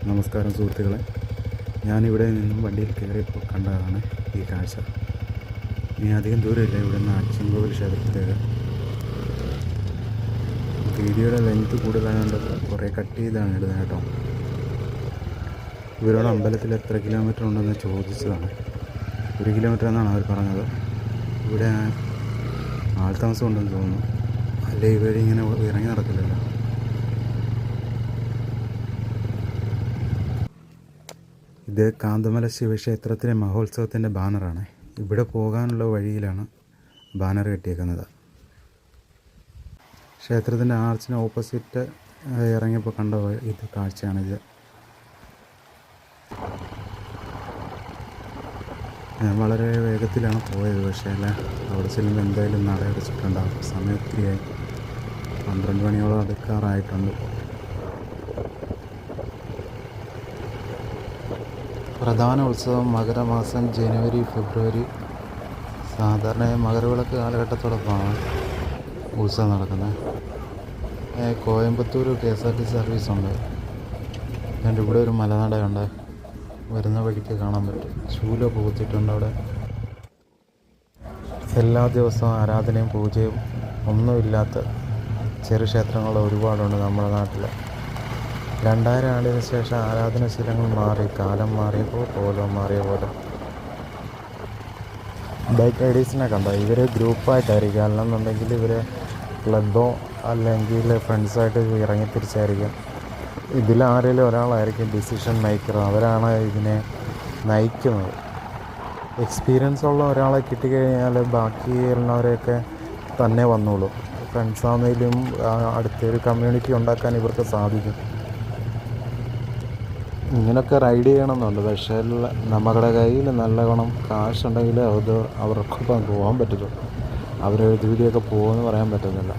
നമസ്കാരം സുഹൃത്തുക്കളെ, ഞാനിവിടെ നിന്നും വണ്ടിയിൽ കയറിയപ്പോൾ കണ്ടതാണ് ഈ കാഴ്ച. ഇനി അധികം ദൂരമില്ല ഇവിടെ നിന്ന് അച്ചൻകോവിൽ ക്ഷേത്രത്തിലേക്ക്. വീഡിയോയുടെ ലെങ്ത് കൂടുതലായതുകൊണ്ട് കുറേ കട്ട് ചെയ്താണ് ഇടുന്നത് കേട്ടോ. ഇവരോട് അമ്പലത്തിൽ എത്ര കിലോമീറ്റർ ഉണ്ടെന്ന് ചോദിച്ചതാണ്. 1 കിലോമീറ്റർ എന്നാണ് അവർ പറഞ്ഞത്. ഇവിടെ ആൾതാമസം ഉണ്ടെന്ന് തോന്നുന്നു, അല്ലേ ഇവരിങ്ങനെ ഇറങ്ങി നടക്കില്ലല്ലോ. ഇത് കാന്തമല ശിവക്ഷേത്രത്തിലെ മഹോത്സവത്തിൻ്റെ ബാനറാണ്. ഇവിടെ പോകാനുള്ള വഴിയിലാണ് ബാനർ കെട്ടിയേക്കുന്നത്. ക്ഷേത്രത്തിൻ്റെ ആർച്ചിന് ഓപ്പോസിറ്റ് ഇറങ്ങിയപ്പോൾ കണ്ട ഇത് കാഴ്ചയാണിത്. ഞാൻ വളരെ വേഗത്തിലാണ് പോയത്, പക്ഷേ അല്ല അവിടെ ചെല്ലുമ്പോൾ എന്തായാലും നട അടച്ചിട്ടുണ്ടാകും. സമയം ഒത്തിരിയായി, 12 മണിയോളം അടുക്കാറായിട്ടുണ്ട്. പ്രധാന ഉത്സവം മകരമാസം ജനുവരി ഫെബ്രുവരി. സാധാരണ മകരവിളക്ക് കാലഘട്ടത്തോടൊപ്പമാണ് ഉത്സവം നടക്കുന്നത്. കോയമ്പത്തൂർ KSRTC സർവീസുണ്ട്. എൻ്റെ ഇവിടെ ഒരു മലനടയുണ്ട്, വരുന്ന വഴിക്ക് കാണാൻ പറ്റും. ശൂലമൊക്കെ കുത്തിയിട്ടുണ്ട് അവിടെ. എല്ലാ ദിവസവും ആരാധനയും പൂജയും ഒന്നുമില്ലാത്ത ചെറു ക്ഷേത്രങ്ങൾ ഒരുപാടുണ്ട് നമ്മുടെ നാട്ടിൽ. 2000 ആണ്ടിന് ശേഷം ആരാധനാശീലങ്ങൾ മാറി, കാലം മാറിയപ്പോൾ കോലം മാറിയ പോലെ. ബൈക്ക് റൈഡേഴ്സിനെ കണ്ടോ, ഇവർ ഗ്രൂപ്പായിട്ടായിരിക്കും, അല്ലെന്നുണ്ടെങ്കിൽ ഇവർ ക്ലബ്ബോ അല്ലെങ്കിൽ ഫ്രണ്ട്സായിട്ട് ഇറങ്ങി തിരിച്ചായിരിക്കും. ഇതിലാരെങ്കിലും ഒരാളായിരിക്കും ഡിസിഷൻ മേക്കർ, അവരാണ് ഇതിനെ നയിക്കുന്നത്. എക്സ്പീരിയൻസ് ഉള്ള ഒരാളെ കിട്ടിക്കഴിഞ്ഞാൽ ബാക്കി എല്ലാവരെയൊക്കെ തന്നെ വന്നോളൂ. ഫ്രണ്ട്സാണെങ്കിലും അടുത്തൊരു കമ്മ്യൂണിറ്റി ഉണ്ടാക്കാൻ ഇവർക്ക് സാധിക്കും. ഇങ്ങനെയൊക്കെ റൈഡ് ചെയ്യണമെന്നുണ്ട്, പക്ഷേ നമ്മുടെ കയ്യിൽ നല്ലവണ്ണം കാശുണ്ടെങ്കിൽ അത് അവർക്കൊപ്പം പോകാൻ പറ്റുള്ളൂ. അവരെഴുതിയൊക്കെ പോകുമെന്ന് പറയാൻ പറ്റുന്നില്ല.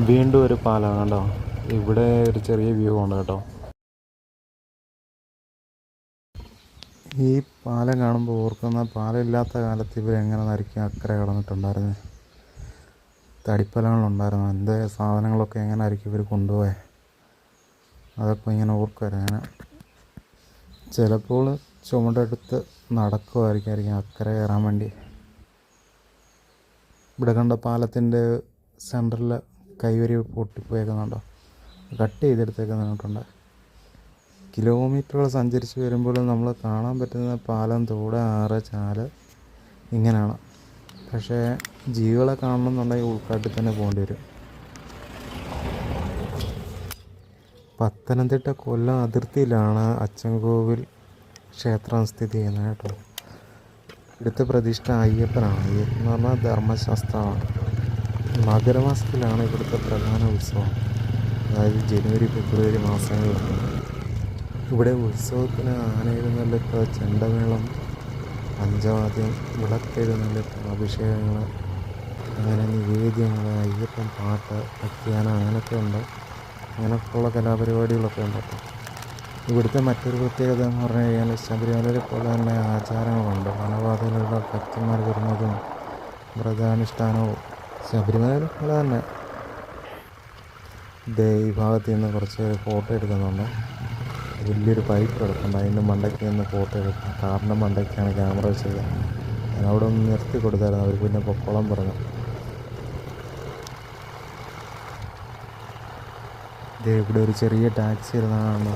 വീണ്ടും ഒരു പാലം കണ്ടോ, ഇവിടെ ഒരു ചെറിയ വ്യൂ ഉണ്ട് കേട്ടോ. ഈ പാലം കാണുമ്പോൾ ഓർക്കുന്ന, പാലമില്ലാത്ത കാലത്ത് ഇവരെങ്ങനെ നരിക്കും അക്കരെ കടന്നിട്ടുണ്ടായിരുന്നു. തടിപ്പലങ്ങളുണ്ടായിരുന്നു, എന്ത് സാധനങ്ങളൊക്കെ എങ്ങനെ ആയിരിക്കും ഇവർ കൊണ്ടുപോയത്, അതൊക്കെ ഇങ്ങനെ ഓർക്കുമായിരുന്നു. അങ്ങനെ ചിലപ്പോൾ ചുമടെടുത്ത് നടക്കുമായിരിക്കും അക്കരെ കയറാൻ വേണ്ടി. ഇവിടെ കണ്ട പാലത്തിൻ്റെ സെൻറ്ററിൽ കൈവരി പൊട്ടിപ്പോയേക്കുന്നുണ്ടോ, കട്ട് ചെയ്തെടുത്തേക്കുന്നുണ്ട്. കിലോമീറ്ററുകൾ സഞ്ചരിച്ച് വരുമ്പോഴും നമ്മൾ കാണാൻ പറ്റുന്ന പാലം, തോട്, ആറ്, ചാല് ഇങ്ങനെയാണ്. പക്ഷേ ജീവികളെ കാണണമെന്നുണ്ടെങ്കിൽ ഉൾക്കാട്ടിൽ തന്നെ പോകേണ്ടി വരും. പത്തനംതിട്ട കൊല്ലം അതിർത്തിയിലാണ് അച്ചൻകോവിൽ ക്ഷേത്രം സ്ഥിതി ചെയ്യുന്നത് കേട്ടോ. ഇവിടുത്തെ പ്രതിഷ്ഠ അയ്യപ്പനാണ്. അയ്യപ്പൻ എന്ന് പറഞ്ഞാൽ ധർമ്മശാസ്ത്രമാണ്. മകരമാസത്തിലാണ് ഇവിടുത്തെ പ്രധാന ഉത്സവം, അതായത് ജനുവരി ഫെബ്രുവരി മാസങ്ങളിലാണ്. ഇവിടെ ഉത്സവത്തിന് ആനയെഴുന്നള്ളിപ്പ്, ചെണ്ടമേളം, പഞ്ചവാദ്യം, വിളക്കെഴുന്നള്ളിപ്പ്, അഭിഷേകങ്ങൾ, അങ്ങനെ നിവേദ്യങ്ങൾ, അയ്യപ്പൻ പാട്ട്, ഭക്തിയാന, അങ്ങനെയൊക്കെ ഉണ്ട്. അങ്ങനെയൊക്കെയുള്ള കലാപരിപാടികളൊക്കെ ഉണ്ട് കേട്ടോ. ഇവിടുത്തെ മറ്റൊരു പ്രത്യേകത എന്ന് പറഞ്ഞു കഴിഞ്ഞാൽ ശബരിമലയെ പോലെ തന്നെ ആചാരങ്ങളുണ്ട്. വനപാതയിലുള്ള ഭക്തന്മാർ വരുന്നതും വ്രതാനുഷ്ഠാനവും ശബരിമലയെ പോലെ തന്നെ. ഈ ഭാഗത്ത് നിന്ന് കുറച്ച് ഫോട്ടോ എടുക്കുന്നുണ്ട്. വലിയൊരു പൈപ്പ് കിടക്കുന്നുണ്ട്, അതിൻ്റെ മണ്ടയ്ക്ക് നിന്ന് ഫോട്ടോ എടുക്കും. കാറിൻ്റെ മണ്ടയ്ക്കാണ് ക്യാമറ വെച്ചത്. ഞാനവിടെ ഒന്ന് നിർത്തി കൊടുത്തായിരുന്നു, അവർ പിന്നെ പൊക്കോളം പറഞ്ഞു. ഇവിടെ ഒരു ചെറിയ ടാക്സി ഇരുന്നതാണ്.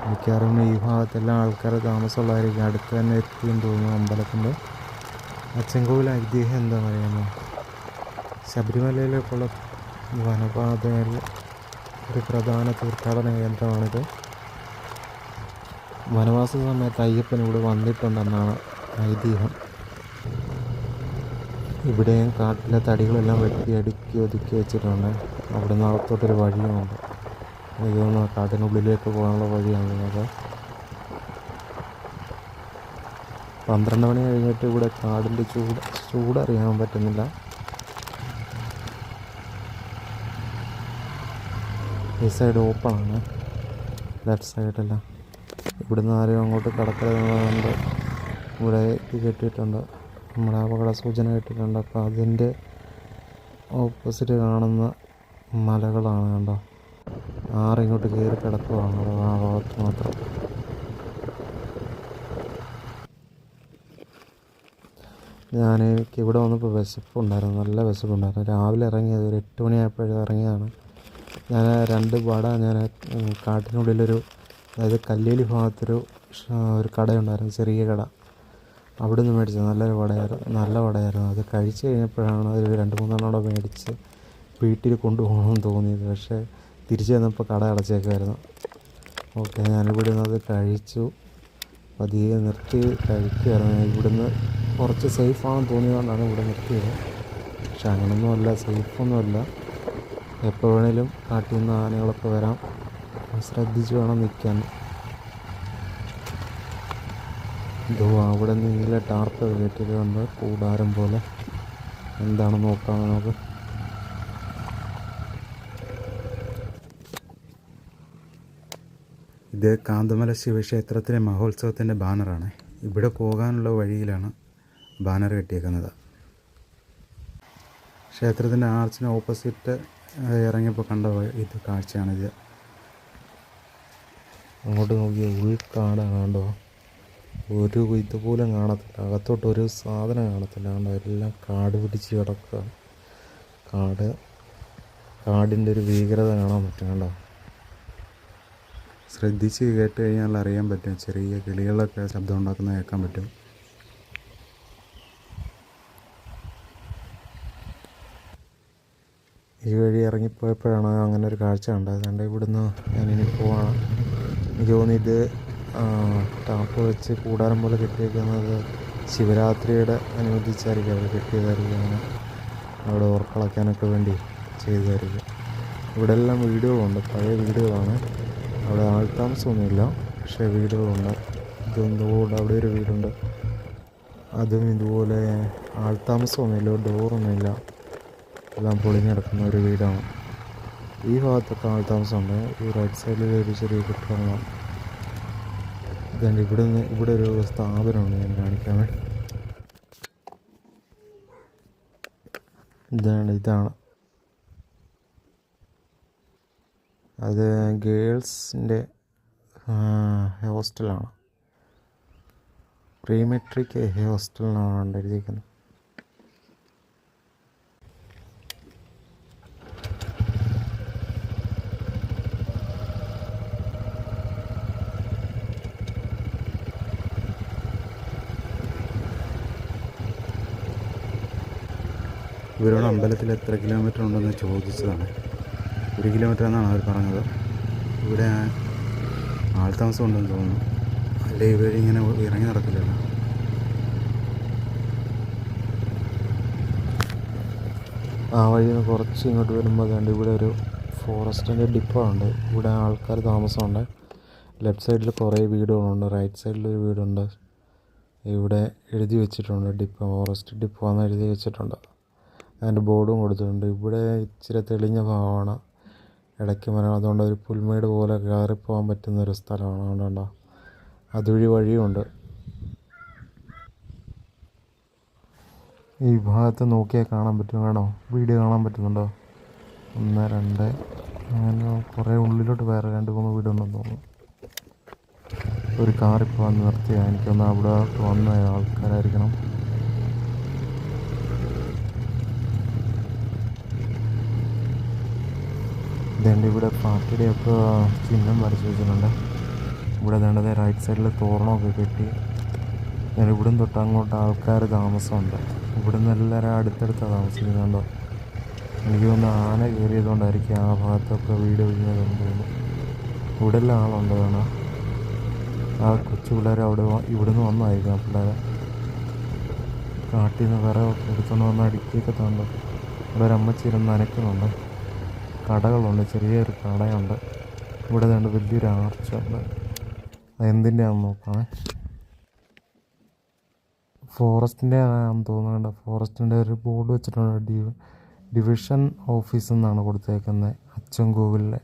മിക്കവാറും ഈ ഭാഗത്തെല്ലാം ആൾക്കാർ താമസമുള്ളതായിരിക്കും. അടുത്ത് തന്നെ എത്തിയെന്ന് തോന്നുന്നു അമ്പലത്തിൻ്റെ. അച്ചൻകോവിൽ ഐതിഹ്യം എന്താണെന്ന് അറിയാമോ? ശബരിമലയിലേക്കുള്ള വനപാതയിൽ ഒരു പ്രധാന തീർത്ഥാടന കേന്ദ്രമാണിത്. വനവാസ സമയത്ത് അയ്യപ്പൻ ഇവിടെ വന്നിട്ടുണ്ടെന്നാണ് ഐതിഹ്യം. ഇവിടെയും കാട്ടിലെ തടികളെല്ലാം വെട്ടി അടുക്കി ഒതുക്കി വെച്ചിട്ടുണ്ട്. അവിടെ നിന്ന് അകത്തോട്ടൊരു വഴിയുമുണ്ട്. ഇതൊന്ന് കാട്ടിനുള്ളിലേക്ക് പോകാനുള്ള വഴിയാണത്. 12 മണി കഴിഞ്ഞിട്ട് ഇവിടെ കാടിൻ്റെ ചൂടറിയാൻ പറ്റുന്നില്ല. ഈ സൈഡ് ഓപ്പണാണ്, ലെഫ്റ്റ് സൈഡെല്ലാം. ഇവിടുന്ന് ആരും അങ്ങോട്ട് കടക്കരുതെന്നുണ്ട്. ഇവിടെ ഇത് കെട്ടിയിട്ടുണ്ട്, നമ്മുടെ അപകട സൂചന കെട്ടിയിട്ടുണ്ട്. അപ്പോൾ അതിൻ്റെ ഓപ്പോസിറ്റ് കാണുന്ന മലകളാണ് കണ്ടോ. ആറിങ്ങോട്ട് കയറി കിടക്കുകയാണ് ആ ഭാഗത്ത് മാത്രം. എനിക്ക് ഇവിടെ വന്നപ്പോൾ വിശപ്പുണ്ടായിരുന്നു, നല്ല വിശപ്പുണ്ടായിരുന്നു. രാവിലെ ഇറങ്ങിയത് ഒരു 8 മണിയായപ്പോഴും ഇറങ്ങിയതാണ്. ഞാൻ 2 വട കാട്ടിനുള്ളിലൊരു, അതായത് കല്ലേലി ഭാഗത്തൊരു കടയുണ്ടായിരുന്നു, ചെറിയ കട. അവിടെ നിന്ന് മേടിച്ചത് നല്ല വടയായിരുന്നു. അത് കഴിച്ച് കഴിഞ്ഞപ്പോഴാണ് ഒരു 2-3 കൂടെ മേടിച്ച് വീട്ടിൽ കൊണ്ടുപോകണമെന്ന് തോന്നിയത്. പക്ഷേ തിരിച്ച് വന്നപ്പോൾ കട അടച്ചേക്കായിരുന്നു. ഓക്കെ, ഞാനിവിടെ നിന്ന് അത് കഴിച്ചു. പതിയെ നിർത്തി കഴിക്കുകയായിരുന്നു. ഇവിടുന്ന് കുറച്ച് സേഫാണെന്ന് തോന്നിയതുകൊണ്ടാണ് ഇവിടെ നിർത്തിയത്. പക്ഷെ അങ്ങനൊന്നുമല്ല, സേഫൊന്നുമല്ല. എപ്പോൾ വേണേലും കാട്ടിൽ നിന്ന് ആനകളൊക്കെ വരാം, ശ്രദ്ധിച്ച് വേണം നിൽക്കാൻ. അവിടെ നീല ടാർപ്പ് കെട്ടിയതുകൊണ്ട് കൂടാരം പോലെ. എന്താണെന്ന് നോക്കാം നമുക്ക്. ഇത് കാന്തമല ശിവക്ഷേത്രത്തിലെ മഹോത്സവത്തിൻ്റെ ബാനറാണ്. ഇവിടെ പോകാനുള്ള വഴിയിലാണ് ബാനർ കെട്ടിയേക്കുന്നത്. ക്ഷേത്രത്തിൻ്റെ ആർച്ചിന് ഓപ്പോസിറ്റ് ഇറങ്ങിയപ്പോൾ കണ്ട ഇത് കാഴ്ചയാണിത്. അങ്ങോട്ട് നോക്കിയ ഉൾക്കാടാണ്. കണ്ടോ, ഒരു ഇതുപോലും കാണത്തില്ല, അകത്തോട്ടൊരു സാധനം കാണത്തില്ല. കണ്ടോ, എല്ലാം കാട് പിടിച്ച് കിടക്കുകയാണ്. കാടിൻ്റെ ഒരു ഭീകരത കാണാൻ പറ്റും. കണ്ടോ, ശ്രദ്ധിച്ച് കേട്ട് കഴിഞ്ഞാൽ അറിയാൻ പറ്റും. ചെറിയ കിളികളൊക്കെ ശബ്ദം ഉണ്ടാക്കുന്നത് കേൾക്കാൻ പറ്റും. ഈ വഴി ഇറങ്ങിപ്പോയപ്പോഴാണ് അങ്ങനെ ഒരു കാഴ്ച കണ്ടത്. അതുകൊണ്ട് ഇവിടുന്ന് ഞാനിനി പോവാണ്. എനിക്ക് തോന്നി ഇത് ടാപ്പ് വെച്ച് കൂടാരം പോലെ കെട്ടിയേക്കുന്നത് ശിവരാത്രിയുടെ അനുബന്ധിച്ചായിരിക്കും അവർ കെട്ടിയതായിരിക്കും. അങ്ങനെ അവിടെ ഉറക്കളയ്ക്കാനൊക്കെ വേണ്ടി ചെയ്തതായിരിക്കും. ഇവിടെ എല്ലാം വീടുകളുണ്ട്, പഴയ വീടുകളാണ്. അവിടെ ആൾത്താമസമൊന്നുമില്ല, പക്ഷേ വീടുകളുണ്ട്. ഇതുകൊണ്ട് അവിടെ ഒരു വീടുണ്ട്, അതും ഇതുപോലെ ആൾത്താമസമൊന്നുമില്ല, ഡോറൊന്നുമില്ല, എല്ലാം പൊളിഞ്ഞ് കിടക്കുന്ന ഒരു വീടാണ്. ഈ ഭാഗത്തൊക്കെ ആൾത്താമസമുണ്ട്. ഈ റൈറ്റ് സൈഡിൽ ഒരു ചെറിയ കെട്ടിടങ്ങളാണ്. ഇതുണ്ട് ഇവിടെ ഒരു സ്ഥാപനമുണ്ട്, ഞാൻ കാണിക്കാമേ. ഇതാണ് അത് ഗേൾസിൻ്റെ ഹോസ്റ്റലാണ്, പ്രീ മെട്രിക് ഹോസ്റ്റലിനാണ് എഴുതിയിരിക്കുന്നത്. ഇവരോട് അമ്പലത്തിൽ എത്ര കിലോമീറ്റർ ഉണ്ടെന്ന് ചോദിച്ചതാണ്. 1 കിലോമീറ്റർ എന്നാണ് അവർ പറഞ്ഞത്. ഇവിടെ ആൾത്താമസം ഉണ്ടെന്ന് തോന്നുന്നു, അല്ലേ ഇവരിങ്ങനെ ഇറങ്ങി നടക്കില്ലല്ലോ. ആ വഴി നിന്ന് കുറച്ച് ഇങ്ങോട്ട് വരുമ്പോൾ അതുകൊണ്ട് ഇവിടെ ഒരു ഫോറസ്റ്റിൻ്റെ ഡിപ്പോ ഉണ്ട്. ഇവിടെ ആൾക്കാർ താമസമുണ്ട്. ലെഫ്റ്റ് സൈഡിൽ കുറേ വീടുകളുണ്ട്, റൈറ്റ് സൈഡിലൊരു വീടുണ്ട്. ഇവിടെ എഴുതി വെച്ചിട്ടുണ്ട് ഫോറസ്റ്റ് ഡിപ്പോ എന്ന് എഴുതി വെച്ചിട്ടുണ്ട്. അതിൻ്റെ ബോർഡും കൊടുത്തിട്ടുണ്ട്. ഇവിടെ ഇച്ചിരി തെളിഞ്ഞ ഭാഗമാണ്, ഇടയ്ക്ക് മരം, അതുകൊണ്ട് ഒരു പുൽമേട് പോലെ കയറിപ്പോകാൻ പറ്റുന്നൊരു സ്ഥലമാണ്. അതുകൊണ്ടോ അതുവഴി വഴിയുണ്ട്. ഈ ഭാഗത്ത് നോക്കിയാൽ കാണാൻ പറ്റും. വേണോ, വീട് കാണാൻ പറ്റുന്നുണ്ടോ? 1, 2, അങ്ങനെ കുറേ ഉള്ളിലോട്ട് വേറെ 2-3 വീടുണ്ടെന്ന് തോന്നുന്നു. ഒരു കാറിപ്പോൾ വന്ന് നിർത്തിയാണ്. എനിക്കൊന്ന് അവിടെ വന്ന ആൾക്കാരായിരിക്കണം. ഇതുണ്ട്, ഇവിടെ പാർട്ടിയുടെയൊക്കെ ചിഹ്നം വരച്ച് വെച്ചിട്ടുണ്ട്. ഇവിടെ വേണ്ടത് റൈറ്റ് സൈഡിൽ തോരണമൊക്കെ കെട്ടി. ഇവിടെ തൊട്ട് അങ്ങോട്ട് ആൾക്കാർ താമസമുണ്ട്. ഇവിടെ നിന്ന് എല്ലാവരും അടുത്തടുത്താണ് താമസിക്കുന്നുണ്ടോ. എനിക്ക് തോന്നുന്നു ആന കയറിയതുകൊണ്ടായിരിക്കും ആ ഭാഗത്തൊക്കെ വീട് വീഴുന്നതെന്ന് തോന്നുന്നു. ഇവിടെ എല്ലാം ആളുണ്ട്. കാണാം, ആ കൊച്ചു പിള്ളേർ ഇവിടെ നിന്ന് വന്നായിരിക്കും. ആ പിള്ളേരെ കാട്ടിൽ നിന്ന് വിറകൊക്കെ എടുത്തുകൊണ്ട് വന്ന് അടുക്കിയൊക്കെ തന്നു. ഇവിടെ ഒരു അമ്മച്ചിരുന്ന് നനയ്ക്കുന്നുണ്ട്. കടകളുണ്ട്, ചെറിയൊരു കടയുണ്ട്. ഇവിടെ വേണ്ട വലിയൊരു ആർച്ചുണ്ട്. എന്തിൻ്റെ ആണെന്ന് നോക്കാം. ഫോറസ്റ്റിൻ്റെ ആണെന്ന് തോന്നുന്നുണ്ട്. ഫോറസ്റ്റിൻ്റെ ഒരു ബോർഡ് വെച്ചിട്ടുണ്ട്. ഡിവിഷൻ ഓഫീസ് എന്നാണ് കൊടുത്തേക്കുന്നത്, അച്ചൻകോവിലിലെ.